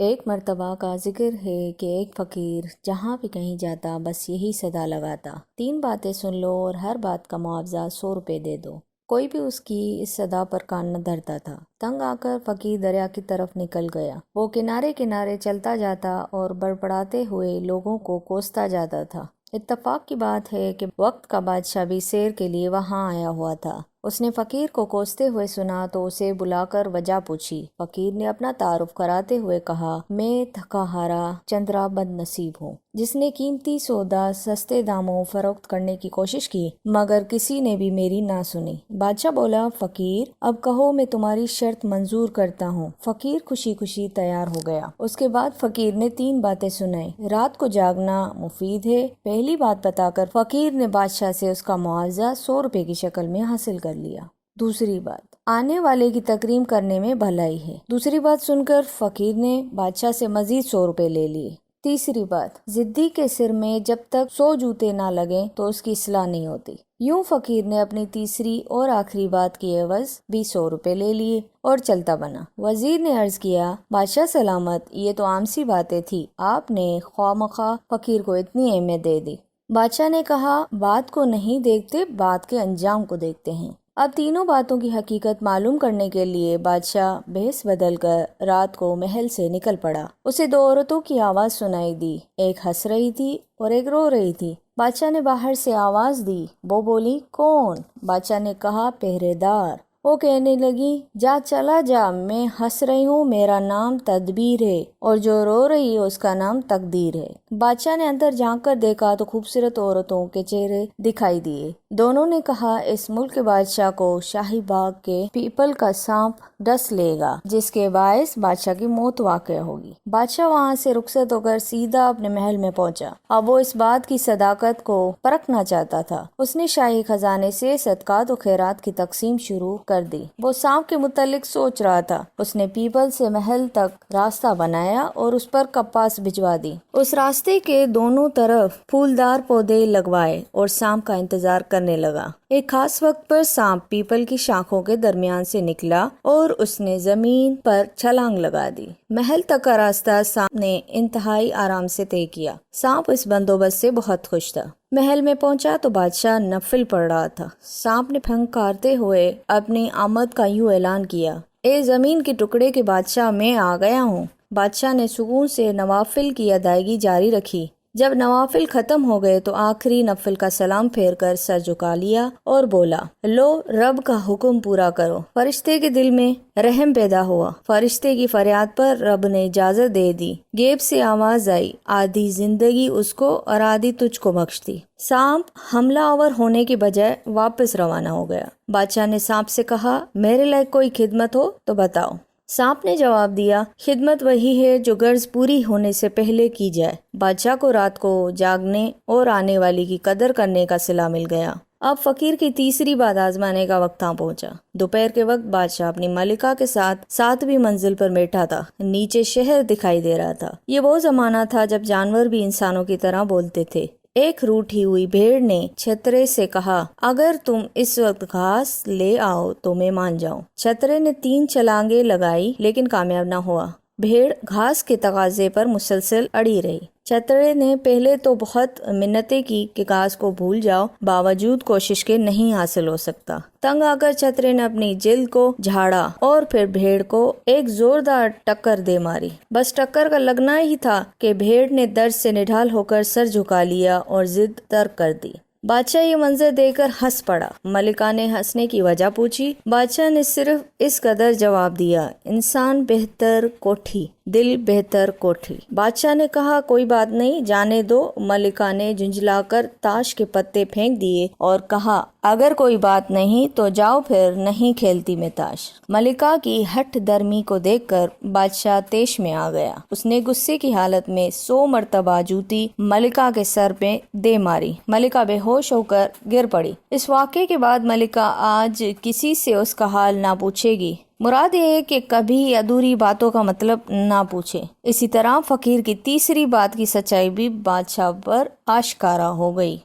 ایک مرتبہ کا ذکر ہے کہ ایک فقیر جہاں بھی کہیں جاتا بس یہی صدا لگاتا، 3 باتیں سن لو اور ہر بات کا معاوضہ 100 روپے دے دو۔ کوئی بھی اس کی اس صدا پر کان نہ دھرتا تھا۔ تنگ آ کر فقیر دریا کی طرف نکل گیا۔ وہ کنارے کنارے چلتا جاتا اور بڑبڑاتے ہوئے لوگوں کو کوستا جاتا تھا۔ اتفاق کی بات ہے کہ وقت کا بادشاہ بھی سیر کے لیے وہاں آیا ہوا تھا۔ اس نے فقیر کو کوستے ہوئے سنا تو اسے بلا کر وجہ پوچھی۔ فقیر نے اپنا تعارف کراتے ہوئے کہا، میں تھکا ہارا چندرا بد نصیب ہوں، جس نے قیمتی سودا سستے داموں فروخت کرنے کی کوشش کی مگر کسی نے بھی میری نہ سنی۔ بادشاہ بولا، فقیر اب کہو میں تمہاری شرط منظور کرتا ہوں۔ فقیر خوشی خوشی تیار ہو گیا۔ اس کے بعد فقیر نے 3 باتیں سنائیں۔ رات کو جاگنا مفید ہے۔ پہلی بات بتا کر فقیر نے بادشاہ سے اس کا معاوضہ 100 روپے کی شکل میں حاصل کر لیا۔ دوسری بات، آنے والے کی تکریم کرنے میں بھلائی ہے۔ دوسری بات سن کر فقیر نے بادشاہ سے مزید 100 روپے لے لیے۔ تیسری بات، ضدی کے سر میں جب تک 100 جوتے نہ لگیں تو اس کی اصلاح نہیں ہوتی۔ یوں فقیر نے اپنی تیسری اور آخری بات کی عوض بھی 100 روپے لے لیے اور چلتا بنا۔ وزیر نے عرض کیا، بادشاہ سلامت، یہ تو عام سی باتیں تھی، آپ نے خواہ مخواہ فقیر کو اتنی اہمیت دے دی۔ بادشاہ نے کہا، بات کو نہیں دیکھتے، بات کے انجام کو دیکھتے ہیں۔ اب تینوں باتوں کی حقیقت معلوم کرنے کے لیے بادشاہ بھیس بدل کر رات کو محل سے نکل پڑا۔ اسے 2 عورتوں کی آواز سنائی دی، ایک ہنس رہی تھی اور ایک رو رہی تھی۔ بادشاہ نے باہر سے آواز دی، وہ بولی، کون؟ بادشاہ نے کہا، پہرے دار۔ وہ کہنے لگی، جا چلا جا، میں ہنس رہی ہوں، میرا نام تدبیر ہے، اور جو رو رہی ہے اس کا نام تقدیر ہے۔ بادشاہ نے اندر جھانک کر دیکھا تو خوبصورت عورتوں کے چہرے دکھائی دیے۔ دونوں نے کہا، اس ملک کے بادشاہ کو شاہی باغ کے پیپل کا سانپ ڈس لے گا، جس کے باعث بادشاہ کی موت واقع ہوگی۔ بادشاہ وہاں سے رخصت ہو کر سیدھا اپنے محل میں پہنچا۔ اب وہ اس بات کی صداقت کو پرکھنا چاہتا تھا۔ اس نے شاہی خزانے سے صدقات و خیرات کی تقسیم شروع کر دی۔ وہ سانپ کے متعلق سوچ رہا تھا۔ اس نے پیپل سے محل تک راستہ بنایا اور اس پر کپاس بھجوا دی۔ اس راستے کے دونوں طرف پھولدار پودے لگوائے اور سانپ کا انتظار کرنے لگا۔ ایک خاص وقت پر سانپ پیپل کی شاخوں کے درمیان سے نکلا اور اس نے زمین پر چھلانگ لگا دی۔ محل تک کا راستہ سانپ نے انتہائی آرام سے طے کیا۔ سانپ اس بندوبست سے بہت خوش تھا۔ محل میں پہنچا تو بادشاہ نفل پڑھ رہا تھا۔ سانپ نے پھنکارتے ہوئے اپنی آمد کا یوں اعلان کیا، اے زمین کے ٹکڑے کے بادشاہ، میں آ گیا ہوں۔ بادشاہ نے سکون سے نوافل کی ادائیگی جاری رکھی۔ جب نوافل ختم ہو گئے تو آخری نفل کا سلام پھیر کر سر جھکا لیا اور بولا، لو رب کا حکم پورا کرو۔ فرشتے کے دل میں رحم پیدا ہوا۔ فرشتے کی فریاد پر رب نے اجازت دے دی۔ غیب سے آواز آئی، آدھی زندگی اس کو اور آدھی تجھ کو بخش دی۔ سانپ حملہ آور ہونے کے بجائے واپس روانہ ہو گیا۔ بادشاہ نے سانپ سے کہا، میرے لائق کوئی خدمت ہو تو بتاؤ۔ سانپ نے جواب دیا، خدمت وہی ہے جو غرض پوری ہونے سے پہلے کی جائے۔ بادشاہ کو رات کو جاگنے اور آنے والی کی قدر کرنے کا صلہ مل گیا۔ اب فقیر کی تیسری بات آزمانے کا وقت آ پہنچا۔ دوپہر کے وقت بادشاہ اپنی ملکہ کے ساتھ 7ویں منزل پر بیٹھا تھا۔ نیچے شہر دکھائی دے رہا تھا۔ یہ وہ زمانہ تھا جب جانور بھی انسانوں کی طرح بولتے تھے۔ ایک روٹھی ہوئی بھیڑ نے چھترے سے کہا، اگر تم اس وقت گھاس لے آؤ تو میں مان جاؤں۔ چھترے نے 3 چھلانگیں لگائی لیکن کامیاب نہ ہوا۔ بھیڑ گھاس کے تقاضے پر مسلسل اڑی رہی۔ چھترے نے پہلے تو بہت منتیں کی کہ گھاس کو بھول جاؤ، باوجود کوشش کے نہیں حاصل ہو سکتا۔ تنگ آ کر چھترے نے اپنی جلد کو جھاڑا اور پھر بھیڑ کو ایک زوردار ٹکر دے ماری۔ بس ٹکر کا لگنا ہی تھا کہ بھیڑ نے درد سے نڈھال ہو کر سر جھکا لیا اور ضد ترک کر دی۔ بادشاہ یہ منظر دیکھ کر ہنس پڑا۔ ملکہ نے ہنسنے کی وجہ پوچھی۔ بادشاہ نے صرف اس قدر جواب دیا، انسان بہتر کوٹھی، دل بہتر کوٹھی۔ بادشاہ نے کہا، کوئی بات نہیں، جانے دو۔ ملکہ نے جھنجھلا کر تاش کے پتے پھینک دیے اور کہا، اگر کوئی بات نہیں تو جاؤ، پھر نہیں کھیلتی میں تاش۔ ملکہ کی ہٹ درمی کو دیکھ کر بادشاہ طیش میں آ گیا۔ اس نے غصے کی حالت میں 100 مرتبہ جوتی ملکہ کے سر پہ دے ماری۔ ملکہ بے ہوش ہو کر گر پڑی۔ اس واقعے کے بعد ملکہ آج کسی سے اس کا حال نہ پوچھے گی۔ مراد یہ ہے کہ کبھی ادھوری باتوں کا مطلب نہ پوچھے۔ اسی طرح فقیر کی تیسری بات کی سچائی بھی بادشاہ پر آشکارا ہو گئی۔